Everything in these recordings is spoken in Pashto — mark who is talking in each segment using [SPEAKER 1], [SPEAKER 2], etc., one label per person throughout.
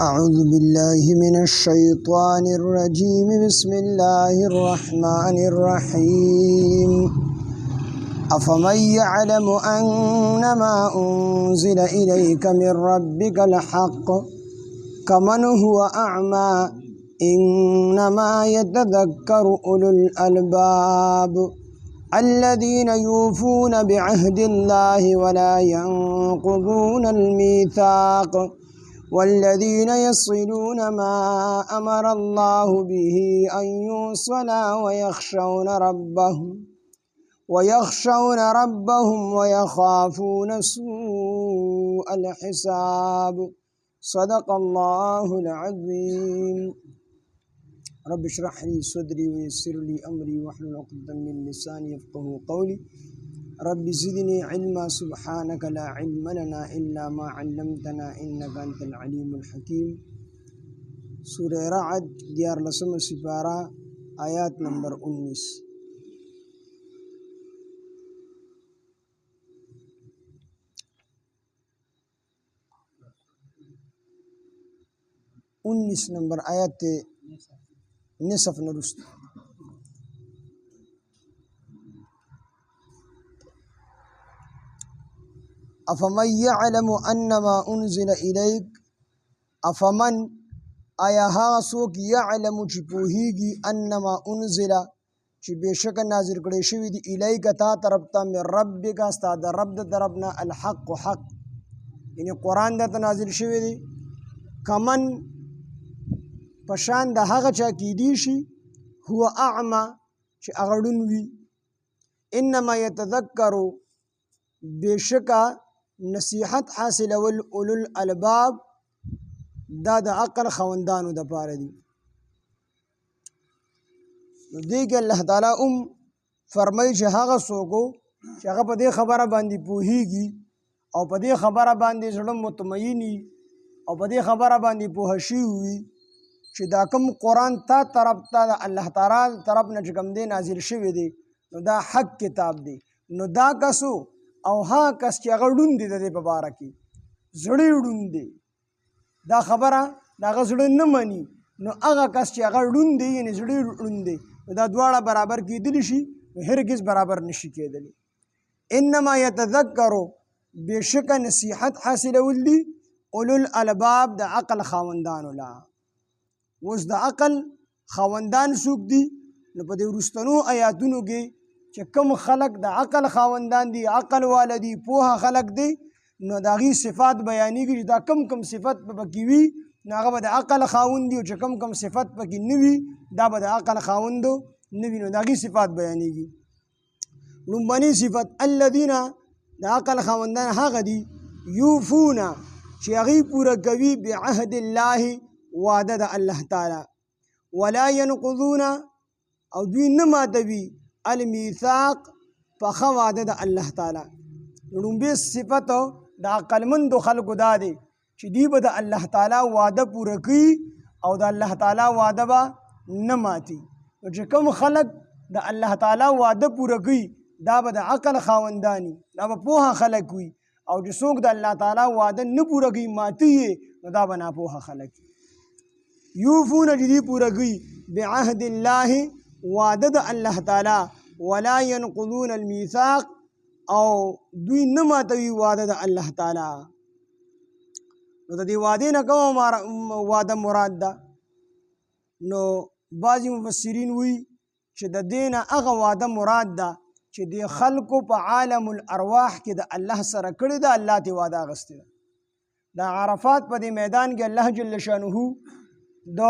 [SPEAKER 1] أعوذ بالله من الشيطان الرجيم بسم الله الرحمن الرحيم أفمن يعلم أنما أنزل إليك من ربك الحق كمن هو أعمى إنما يتذكر أولو الألباب الذين يوفون بعهد الله ولا ينقضون الميثاق والذين يصلون ما أمر الله به أن يوصل ويخشون ربهم ويخافون سوء الحساب صدق الله العظيم رب اشرح لي صدري ويسر لي أمري واحلل عقدة من لساني يفقهوا قولي رب زدني علما سبحانك لا علم لنا إلا ما علمتنا إنك أنت العليم الحكيم سورة رعد ديار لسم سپارہ آیات نمبر 19 نمبر آیات نصف نرست افمن يعلم انما انزل اليك افمن آیا هغه څوک يعلم چې پوهیږي انما انزل چې بشک نازل کړي شوی دی الیک تا طرف ته من ربک استا د رب د طرفنا الحق حق یعنی قران د نازل شوی دی کمن پشان د هغه چا کې دی شي هو اعمى چې اغړون وي انما يتذكر بشکا نصیحت حاصل اولو الالباب دا د عقل خوندانو د پاره دي نو دیګ الله تعالی فرمایي چې هغه څوک چې هغه په دې خبره باندې پوهیږي او په دې خبره باندې زړه مطمئني او په دې خبره باندې پوه شي وي چې دا کوم قرآن تا طرف ته الله تعالی طرف نه کوم دی نازل شوی دی نو دا حق کتاب دی نو دا کسو او ها کس چې هغه ړوند دی د دې په باره کې زړه ړوند دی دا خبره د هغه زړه نه مني نو هغه کس چې هغه ړوند دی یعنې زړه ړوند دی نو دا دواړه برابر کېدلی شي نو هرګز برابر نشي کېدلی انما یتذکرو بېشکه نصیحت حاصلول دي اولو الالباب د عقل خاوندانو لا اوس د عقل خاوندان څوک دي نو په دې وروستنو آیاتونو کې چې کوم خلق د عقل خاوندان دي عقل والدي پوهه خلق دي نو د هغې صفات بیانېږي چې دا کم صفت په پکې وي نو هغه به د عقل خاوند دي او چې کم صفت پکې نه وي دا به د عقل خاوندو نه وي نو د هغې صفات بیانېږي لومبنۍ صفت الذین د عقل خاوندان هغه دي یوفونه چې هغې پوره کوي بعهد الله وعده د الله تعالی ولا ينقضون او دوی نه ماتوي المیثاق پخه وعده د الله تعالی لومبۍ صفت د عقلمندو خلکو دا دی چې دوی به د الله تعالی وعده پوره کوي او د الله تعالی وعده به نه ماتي نو چې کوم خلک د الله تعالی وعده پوره کوي دا به د عقل خاوندانی دا به پوهه خلک وي او چې څوک د الله تعالی وعده نه پوره کوي ماتي یې نو دا به ناپوهه خلک یوفون چې دوی پوره کوي بعهد الله وعده د الله تعالی ولا ينقضون الميثاق او دوی نه ماتوي وعده د الله تعالی نو د دې وعدې نه کومه وعده مراد ده نو بعضې مفسرین وایي چې د دې نه هغه وعده مراد ده چې د خلکو په عالم الارواح کې د الله سره کړې ده الله ترې وعده اخیستې ده د عرفات په دې میدان کې الله جل شانه د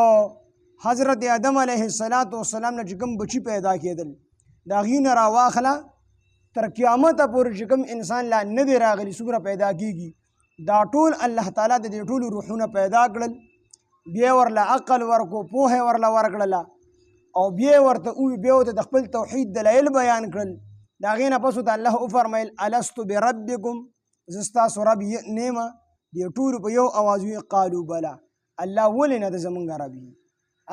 [SPEAKER 1] حضرت آدم علیه السلام نه چې کوم بچي پیدا کېدل د هغې نه راواخله تر قیامته پورې چې کوم انسان لا نه دی راغلی څومره پیدا کېږي دا ټول الله تعالی د دې ټولو روحونه پیدا کړل بیا ورله عقل ورکو پوهه ورله ورکړله او بیا ورته د خپل توحید دلایل بیان کړل د هغې نه پس ورته الله وفرمیل الستو بربکم زه ستاسو رب نیمه دې ټولو په یو اواز وي قالو بله الله ولې نه د زمونږ رب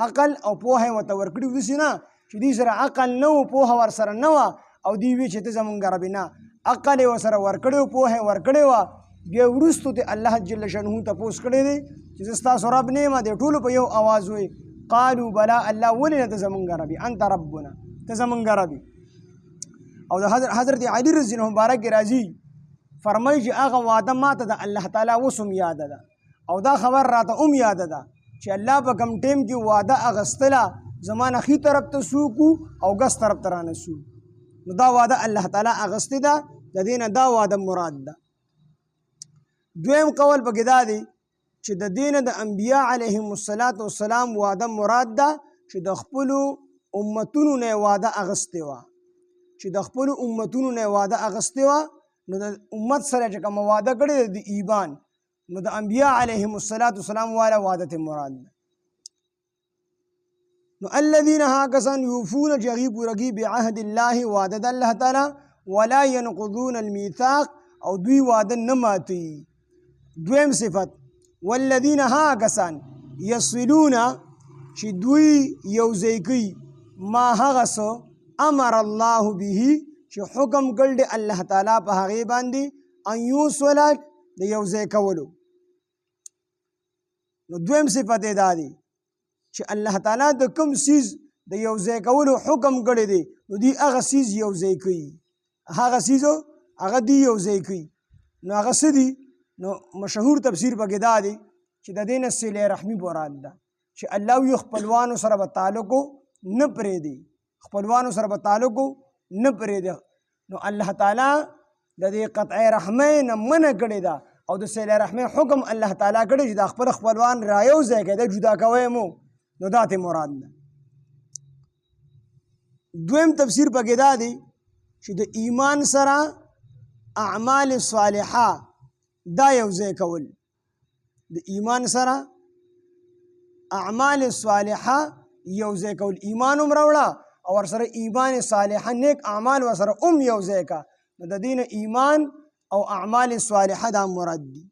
[SPEAKER 1] عقل او پوهه ورته ورکړي داسې نه چې دوی سره عقل نه و پوهه ورسره نه وه او دوی وی چې ته زمونږ رب نه عقل یې ورسره ورکړی و پوهه یې ورکړې وه بیا وروستو ته الله جل شانه تپوس کړی دی چې زه ستاسو رب نه یم. دې ټولو په یو آواز وایي قالو بلا الله ولې نه ته زمونږ ربي انت ربنا ته زمونږ ربي. او د حضرت علی رضی الله مبارک راځي فرمایي چې هغه وعده ماته د الله تعالی اوس هم یاد ده او دا خبر راته هم یاد ده چې الله په کوم ټیم کې وعده اغستله زما نه ښي طرف ته سوکو او ګس طرف ته رانه سو. نو دا وعده الله تعالی اغستې ده د دې نه دا وعده مراد ده. دویم قول پکې دا دی چې د دې نه د انبیا علیهم السلام وعده مراد ده چې د خپلو امتونو نه وعده اغستې وه چې د خپلو امتونو نه وعده اغستې وه نو د امت سره چې کومه وعده کړې ده د ایمان نو د انبیا علیهم السلام والا وعده ته مراد ده. نو الذین ها کسان یوفون چې هغوی پوره کوي بعهد الله وعده د الله تعالی ولا ينقضون الميثاق او دوی وعده نه ماتوي. دویم صفت والذین ها کسان یصلون چې دوی یوځای کوي ما هغه څه امر الله به چې حکم کړی دی الله تعالی په هغې باندې ان یوصل د یوځای کولو. نو دویم صفت یې دا دی چې الله تعالی د کوم څیز د یوځای کولو حکم کړی دی نو دوی هغه څیز یوځای کوي هغه څیزو هغه دوی یوځای کوي. نو هغه څه دي؟ نو مشهور تفسیر پکې دا دی چې د دې نه صلې رحمي مراد ده چې الله وي خپلوانو سره به تعلق نه پرېږدي خپلوانو سره به تعلق نه پرېږدي. نو الله تعالی د دې قطع رحمۍ نه منع کړې ده او د صلې رحمۍ حکم الله تعالی کړی چې دا خپل خپلوان رايوځای کړي دا جدا کوی مو نو دا ته مراد ده. دویم تفسیر پکې دا دی چې د ایمان سره اعمال صالحه دا یوځای کول د ایمان سره اعمال صالحه یوځای کول ایمان هم راوړه او ورسره ایمان صالحه نیک اعمال ورسره هم یوځای کا نو د دین ایمان او اعمال صالحه دا مراد دي.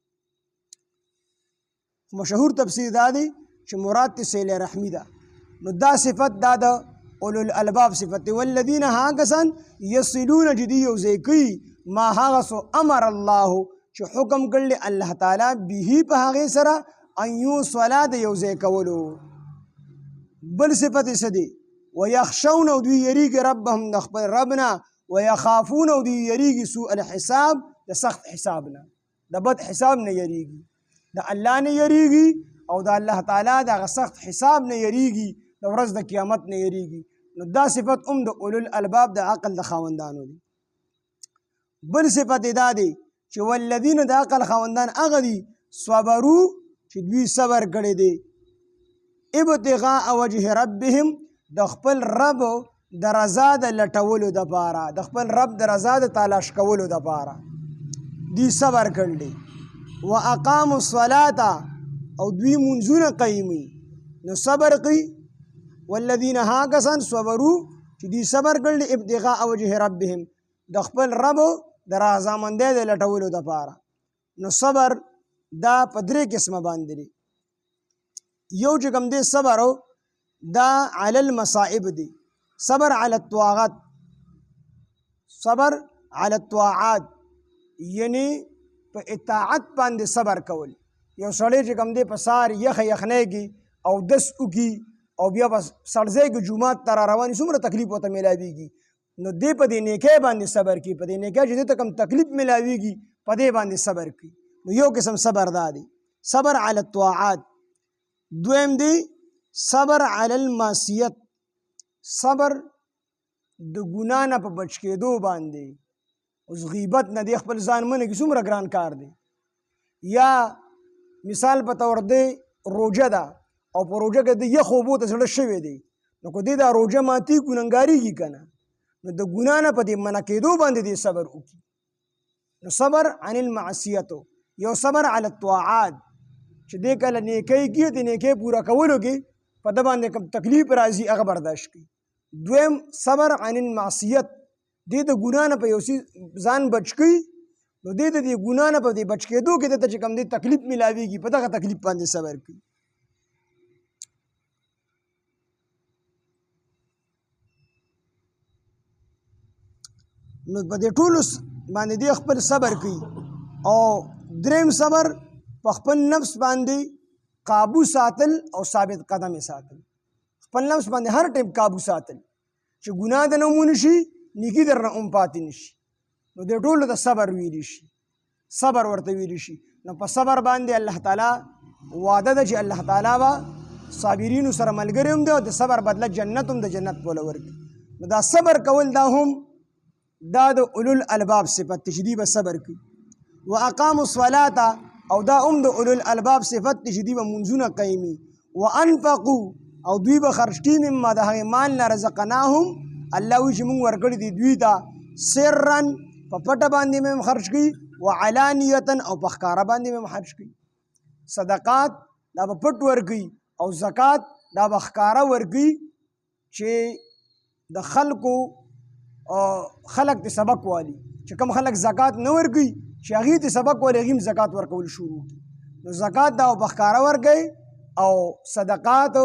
[SPEAKER 1] مشهور تفسیر دا دی چې مراد ته صلې رحمي ده. نو دا صفت دا د اولو الالباب صفت والذین ها کسان یصلون چې دوی یوځای کوي ما هغه څه امر الله چې حکم کړلی الله تعالی به په هغې سره ان یوصل د یوځای کولو. بل صفت یې څه دی؟ ویخشون او دوی یریږي ربهم د خپل رب نه ویخافون او دوی یریږي سوء الحساب د سخت حساب نه د بد حساب نه یریږي د الله نه یریږي او د الله تعالی دغه سخت حساب نه یریږي د ورځ د قیامت نه یریږي. نو دا صفت هم د اولو الالباب د عقل د خاوندانو دی. بل صفت یې دا دی چې والذین د عقل خاوندان هغه دي صبرو چې دوی صبر کړی دی ابتغاء وجه ربهم د خپل رب د رضا د لټولو دپاره د خپل رب د رضا د تلاش کولو دپاره دوی صبر کړلی. واقاموا الصلاة او دوی منځونه قیموي نو صبر کوي. والذین ها کسان صبرو چې دوی صبر کړلی ابتغاء وجه ربهم د خپل رب د رضامندۍ د لټولو دپاره. نو صبر دا په درې قسمه باندې دی. یو چې کوم دی صبر دا علی المصائب دی صبر علی الطاعات صبر علی الطاعات یعنی په اطاعت باندې صبر کول. یو سړی چې کوم دی په سهار یخنیږي او دس وکي او بیا په سړځای کې جومات ته را رواني څومره تکلیف ورته میلاویږي نو دی په دې نیکۍ باندې صبر کوي په دې نیکۍ چې دې ته کوم تکلیف میلاویږي په دې باندې صبر کوي. نو یو قسم صبر دا دی صبر علی الطاعات. دویم دی صبر علی المعصیت صبر د ګناه نه په بچ کېدو باندې. اوس غیبت نه دی خپل ځان منې کې څومره ګران کار دی. یا مثال په طور دی روژه ده او په روژه کې د یخ اوبو ته زړه شوی دی نو که دی دا روژه ماتي ګنهګارېږي که نه نو د ګناه نه په دې منع کېدو باندې دې صبر وکړي. نو صبر عن المعصیتو یو صبر علی الطاعات چې دې کله نیکۍ کې د نیکۍ پوره کولو کې په ده باندې کوم تکلیف راځي هغه برداشت کړي. دویم صبر عن المعصیت دې د ګناه نه په یو ځان بچ کړي نو دې د دې ګناه نه په دې بچ کېدو کې دته چې کوم دې تکلیف میلاویږي په دغه تکلیف باندې صبر کړي. نو په دې ټولو باندې دې خپل صبر کوي او دریم صبر په خپل نفس باندې قابو ساتل او ثابت قدم ساتل. خپل نفس باندې هر ټیم قابو ساتل چې ګناه د نه ومونشي، نیکي در نه هم پاتې نشي. نو دې ټولو ته صبر ویلی شي، صبر ورته ویلی شي. نو په صبر باندې الله تعالی وعده ده چې الله تعالی به صابرینو سره ملګری هم دی او د صبر بدله جنت هم د جنت پوله ورکړي. نو دا صبر کول دا هم دا د اولو الالباب صفت چې دوی به صبر کوي. واقاموا الصلاة او دا هم د اولو الالباب صفت چې دوی به منځونه قیمي. وانفقوا او دوی به خرج کړي مما د هغې مال نه رزقناهم الله وایي چې موږ ورکړي دي دوی ته سرا په پټه باندې مې هم خرج کړي، وعلانیتا او په ښکاره باندې مې هم خرج کړي. صدقات دا به پټ ورکوي او زکات دا به ښکاره ورکوي چې د خلکو خلک ته سبق والي. چې کوم خلک زکات نه ورکوي چې هغې ته سبق والي هغې هم زکات ورکول شروع کړي. نو زکات دا به په ښکاره ورکوي او صدقات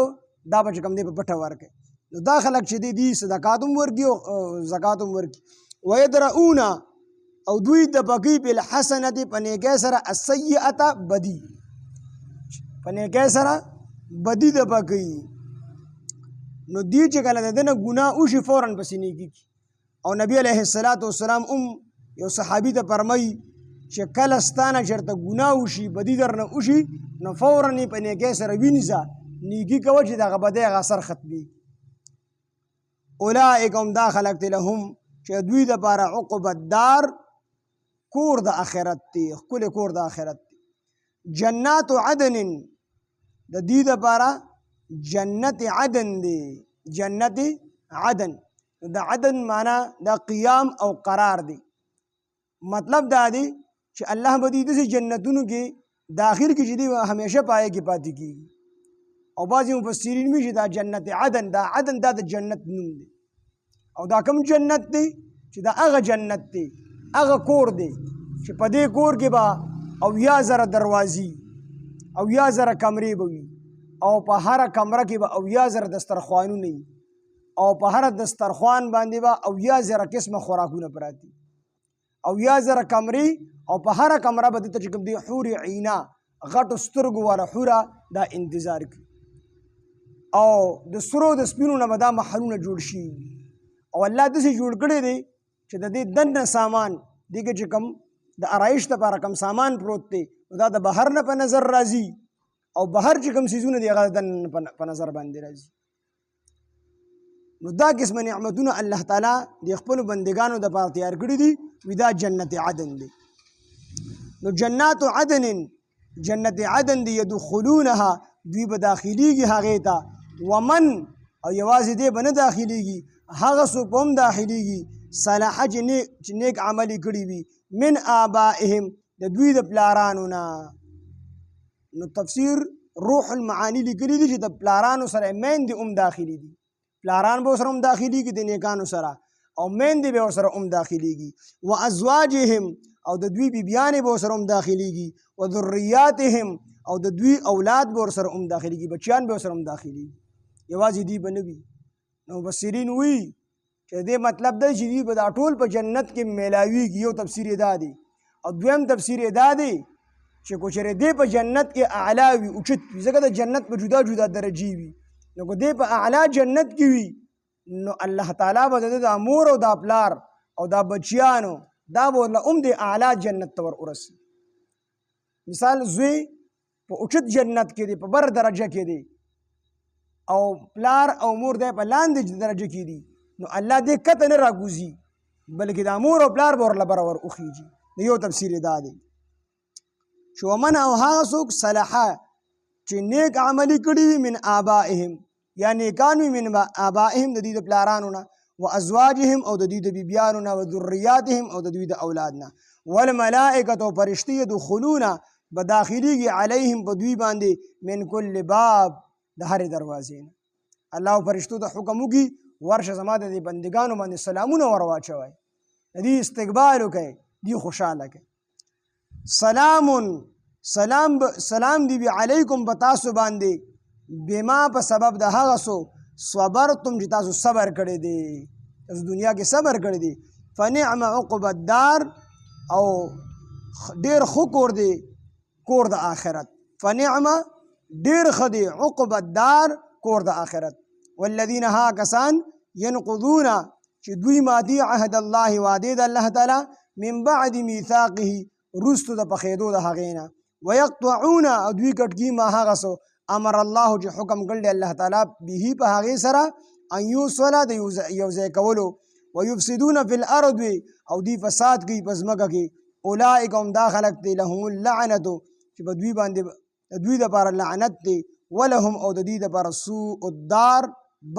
[SPEAKER 1] دا به چې کوم دی په پټه ورکوي. نو دا خلک چې دی صدقات هم ورکوي او زکات هم ورکوي. ویدرؤون او دوی د پکوي بالحسنة په نیکۍ سره السیئة بدي، په نیکۍ سره بدي د پکوي. نو دی چې کله د ده نه ګناه وشي فوراً پسې نیکي کي. او نبی علیه السلام یو صحابي ته فرمایي چې کله ستا نه چېرته ګناه وشي، بدي در نه وشي، نو فوراً یې په نیکۍ سره ونیسه، نیکي کوه چې دغه بدۍ هغه اثر ختمېږي. اولئک هم دا خلک دی لهم چې دوی دپاره عقب الدار کور د آخرت دی، ښکلی کور د آخرت دی. جنات عدن د دې دپاره جنت عدن دی، جنت عدن. د عدن معنا دا قیام او قرار دی. مطلب دا دی چې الله به دې داسې جنتونو کې داخل کړي چې دی همیشه په هغې کې پاتې کېږي. او بعضې مفسرین وایي چې دا جنت عدن، دا عدن دا د جنت نوم دی. او دا کوم جنت دی چې دا هغه جنت دی، هغه کور دی چې په دې کور کې به 80,000 دروازې، 80,000 کمرې به وي، او په هره کمره کې به 80,000 دسترخوانونه وي، او په هره دسترخوان باندې به 80,000 قسمه خوراکونه پراته وي، 80,000 کمرې، او په هره کمره به دته چې کوم دی حور عینه غټو سترګو والا حوره دا انتظار کوي. او د سرو د سپینو نه به دا محلونه جوړ شي. او الله داسې جوړ کړی دی چې د دې دننه سامان دې کې چې کوم د آرایش دپاره کوم سامان پروت دی دا د بهر نه په نظر راځي، او بهر چې کوم څیزونه دي هغه د دننه په نظر باندې راځي. نو دا قسمه نعمتونه الله تعالی د خپلو بندګانو دپاره تیار کړي دي، وي دا جنت عدن دی. نو جنات عدن، جنت عدن دی، یدخلونها دوی به داخلیږي هغې ته، ومن او یوازې دی به نه داخلیږي، هغه څوک به هم داخلیږي صالحه چې نیک عمل یې کړي وي، من آبائهم د دوی د پلارانو نه. نو تفسیر روح المعانی لیکلي دي چې د پلارانو سره میندې هم داخلي دي، پلاران به ورسره هم داخلیږي د نیکانو سره، او میندې به ورسره هم داخلیږي. و ازواجهم او د دوی بیبیانې به ورسره هم داخلیږي. و ذریاتهم او د دوی اولاد به ورسره هم داخلیږي، بچیان به ورسره هم داخلیږي، یوازې دوی به نه وي. نو مفسرین وایي چې دې مطلب دی چې دوی به دا ټول په جنت کې میلاویږي. یو تفسیر یې دا دی، او دویم تفسیر یې دا دی چې کو چېرې دی په جنت کې اعلی وي، اوچت وي، ځکه د جنت په جدا جدا درجې وي. نو که دی په اعلی جنت کې وي نو الله تعالی به د ده دا مور او دا پلار او دا بچیانو دا به ورله هم د اعلی جنت ته ور ورسي. مثال زوی په اوچت جنت کې دی، په بر درجه کې دی، او پلار او مور دی په لاندې درجه کې دي، نو الله دې کته نه راګوزي، بلکې دا مور او پلار به ورله بره ور وخیږي. یو تفسیر یې دا دی چې ومن او هغه څوک صلحه چې نیک عملي کړي وي من آبائهم، یا نیکان وي من آبائهم د دوی د پلارانو نه، و ازواجهم او د دوی د بیبیانو نه، و ذریاتهم او د دوی د اولاد نه، والملائکة او فرشتې یدخلون به داخلیږي علیهم په دوی باندې من کل باب د هرې دروازې نه. الله فرشتو ته حکم وکړي ورشه زما د دې بندګانو باندې سلامونه ور واچوئ، د دې استقبال وکئ، دی خوشحاله کړئ. سلام دی بی علیکم په تاسو باندې، بما په سبب د هغه څه صبرتم چې تاسو صبر کړی دی، تاسو دنیا کې صبر کړی دی. فنعم عقب الدار او ډیر خو کور دی کور د آخرت فنعمه ډیر ښه دی عقب الدار کور د آخرت والذین ها کسان ینقضون چې دوی ماتي عهد الله وعدې د الله تعالی من بعد میثاقه وروستو د پخېدو د هغې نه ویقطعون او دوی کټکي ما هغه څه امر الله چې حکم کړی الله تعالی به په هغې سره ان یوصله د یو ځای کولو ویفسدون فی الارض او دوی فساد کوي په ځمکه کې اولئک هم دا خلک دی لهم اللعنة چې په دوی باندې د دوی دپاره لعنت دی ولهم او د دوی دپاره سوء الدار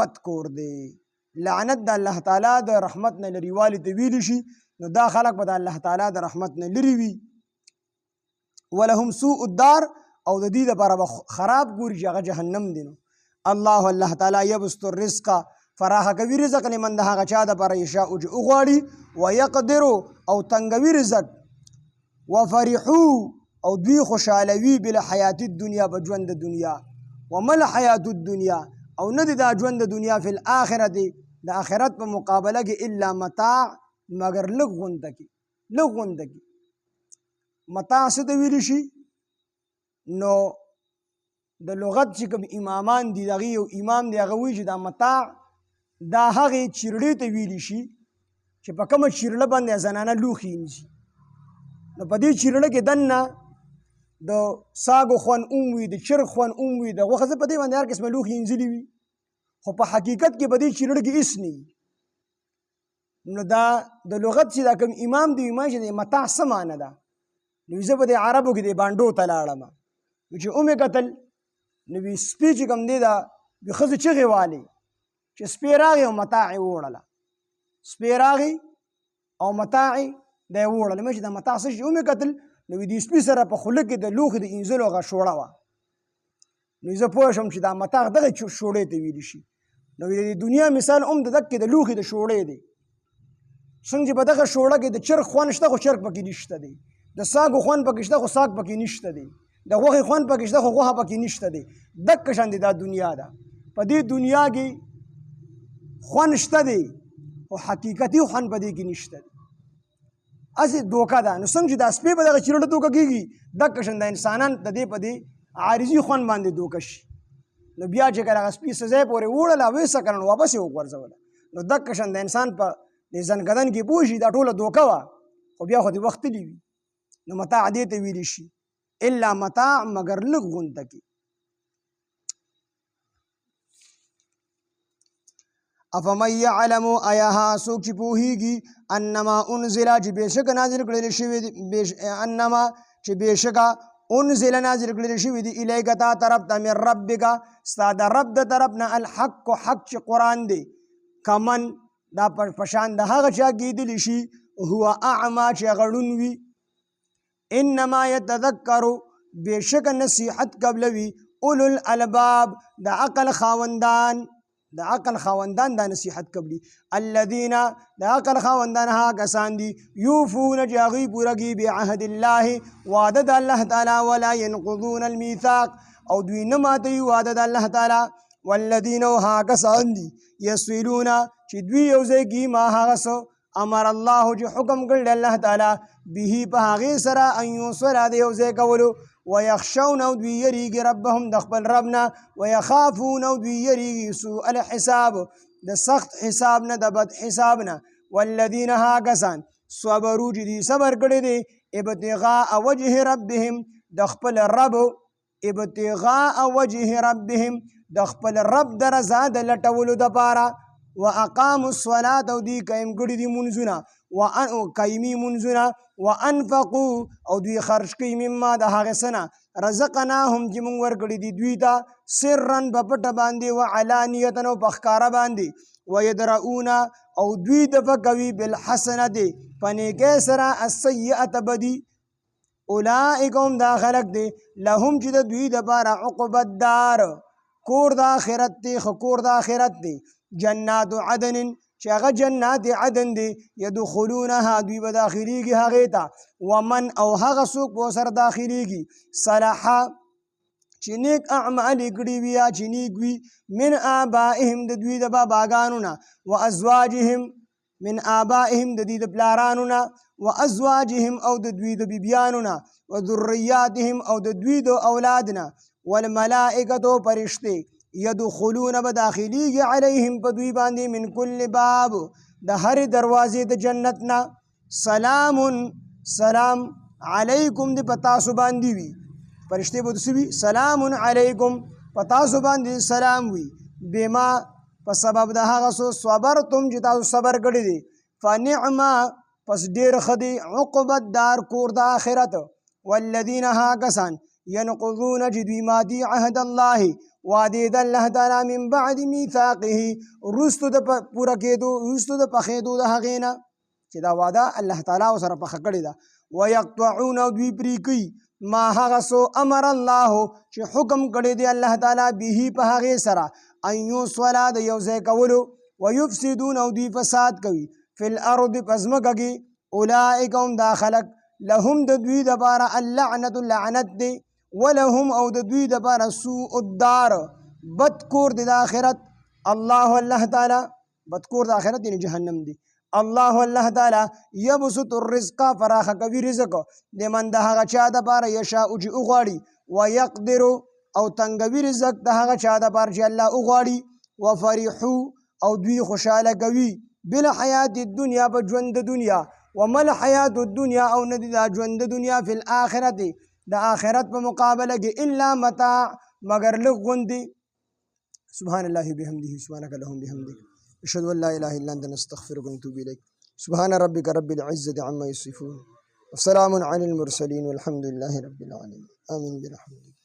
[SPEAKER 1] بد کور دی لعنت د الله تعالی د رحمت نه لرې والي ته ویلی شي نو دا خلک به د الله تعالی د رحمت نه لرې وي ولهم سوء الدار او د دې دپاره به خراب ګوري چې هغه جهنم دی نو الله تعالی یبسط الرزق فراخه کوي رزق لمن د هغه چا دپاره یشاء چې وغواړي ویقدر او تنګوي رزق وفرحو او دوی خوشحالوي بالحیات الدنیا په ژوند د دنیا وما الحیات الدنیا او نه دی دا ژوند د دنیا فی الاخرت د آخرت په مقابله کې الا متاع مگر لږ غونده کې متاع څه ته ویلی شي نو د لغت چې کوم امامان دي د هغې یو امام دی هغه وایي چې دا متاع دا هغې چیرړې ته ویلی شي چې په کومه چیرړه باندې زنانه لوښي نیسي نو په دې چیرړه کې دننه د ساګو خوند وي د چرګ خوند وي د غوښه په دې باندې هر قسمه لوښي انځلي وي خو په حقیقت کې په دې چیرړه کې هېڅ نه وي نو دا د لغت چې دا کوم امام دی وایي چې د متاع څه معنی ده نو زه په دې عربو کې د بانډو ته لاړم چې ومې کتل نو وي سپي چې کوم دی دا د ښځې چغې والې چې سپی راغی او متاع یې ووړله سپی راغی او متاع یې دا یې ووړله مې چې دا متاع څه شي ومې کتل نو د سپي سره په خوله کې د لوښي د انځلو هغه شوړه وه نو زه پوه شوم چې دا متاع دغه شوړې ته ویلی شي نو د دنیا مثال هم د دقې د لوښي د شوړې دی څنګه چې په دغه شوړه کې د چرګ خوند شته خو چرګ پکې نشته دی د ساګو خوند پکې شته خو ساګ پکې نشته دی د غوښې خوند پکې شته خو غوښه پکې نشته دی دقه شان دی دا دنیا ده په دې دنیا کې خوند شته دی خو حقیقتي خوند په دې کې نشته دی هسې دوکه ده نو څنګه چې دا سپی په دغه چیرړه دوکه کېږي دقه شان د انسانان د دې په دې عارضي خوند باندې دوکه شي نو بیا چې کله هغه سپي څه ځای پورې ووړله ویسه کړه نو واپس یې وغورځوله نو دقه شان د انسان په د زنګدن کې پوه شي دا ټوله دوکه وه خو بیا خو دې وخت تلي وي نو متاع دې ته ویلی شي الا متاع مگر لږ غونده کې افمن یعلم آیا هغه څوک چې پوهېږي انما انزل چې بېشکه نازل کړلی شوي دي انما چې بېشکه انزل نازل کړلی شوي دي الیک تا طرف ته من ربک ستا د رب د طرف نه الحق حق چې قرآن دی کمن دا په شان د هغه چا کېدلی شي هو اعما چې هغه ړوند وي انما یتذکرو بېشکه نصیحت قبلوي اولو الالباب د عقل خاوندان دا نصیحت قبلی الذین د عقل خاوندان هغه کسان دي یوفون چې هغوی پوره کوي بعهد الله وعده د الله تعالی ولا ینقضون الميثاق او دوی نه ماتوي وعده د الله تعالی والذین هغه کسان دي یصلون چې دوی یو ځای کوي ما هغه څه امر الله چې حکم کړی الله تعالی به په هغې سره ان یوصله د یو ځای کولو ویخشون او دوی یریږي ربهم د خپل رب نه ویخافون او دوی یریږي سوء الحساب د سخت حساب نه د بد حساب نه والذین ها کسان صبروا چې دوی صبر کړی دی ابتغاء وجه ربهم د خپل رب ابتغاء وجه ربهم د خپل رب د رضا د لټولو دپاره واقاموا الصلاة او دوی قایم کړي دي منځونه قایمي منځونه وانفقوا او دوی خرج کوي مما د هغې څه نه رزقناهم چې موږ ورکړي دي دوی ته سرا په پټه باندې وعلانیتا او په ښکاره باندې ویدرؤون او دوی دفع کوي بالحسنة په نیکۍ سره السیئة بدي اولئک هم دا خلک دی لهم چې د دوی دپاره عقب الدار کور د آخرت دی ښه کور د آخرت دی جنات عدن چې هغه جنات عدن دی یدخلونها دوی به داخلیږي هغې ته ومن او هغه څوک به ورسره داخلیږي صلحه چې نیک اعمال یې کړي وي یا چې نیک وي من آبائهم د دوی د باباګانو نه و ازواجهم من آبائهم د دوی د پلارانو نه وازواجهم او د دوی د بیبیانو وذریاتهم او د دوی د اولادنا والملائکه فرشته يدخلون بداخليږي عليهم په دوی باندې من كل باب د هر دروازې د جنتنا سلام سلام علیکم د پتا سو باندې وي فرشته به دسوي سلام علیکم پتا سو باندې سلام وي بما په سبب د هغه سو صبرتم چې تاسو صبر کړی دي فنعما پس ډیر خدي عقبت دار کور د آخرت والذین هاکسان ينقضون جدوی مادی عهد الله وعده د الله تعالی من بعد میثاقه رستو د پورا کېدو رستو د پخېدو د هغې نه چې دا وعده الله تعالی سره پخه کړې ده ويقطعون دوی پرې کوي ما هغه سو امر الله چې حکم کړی دی الله تعالی به په هغې سره ان یوصلا د یو ځای کولو ويفسدون او دوی فساد کوي فی الارض پس ځمکه کې اولئک هم دا خلک لهم د دوی دپاره اللعنة لعنت دی ولهم او د دوی دپاره سوء الدار بد کور دی د آخرت الله تعالی بد کور د آخرت یعنی جهنم دی الله تعالی یبسط الرزق فراخ کوي رزق لمن د هغه چا دپاره یشاء چې وغواړي ویقدر او تنګوي رزق د هغه چا دپاره چې الله وغواړي وفرحو او دوی خوشحاله کوي بالحیات الدنیا په ژوند د دنیا وما الحیات الدنیا او ندی دا ژوند د دنیا فی الاخرت د آخرت په مقابله کې الا متاع مگر لږ غوندې سبحان الله بحمده سبحانك اللهم بحمدك اشهد ان لا اله الا انت نستغفرك ونتوب اليك سبحان ربك رب العزه عما يصفون وسلام على المرسلين والحمد لله رب العالمين آمين برحمتك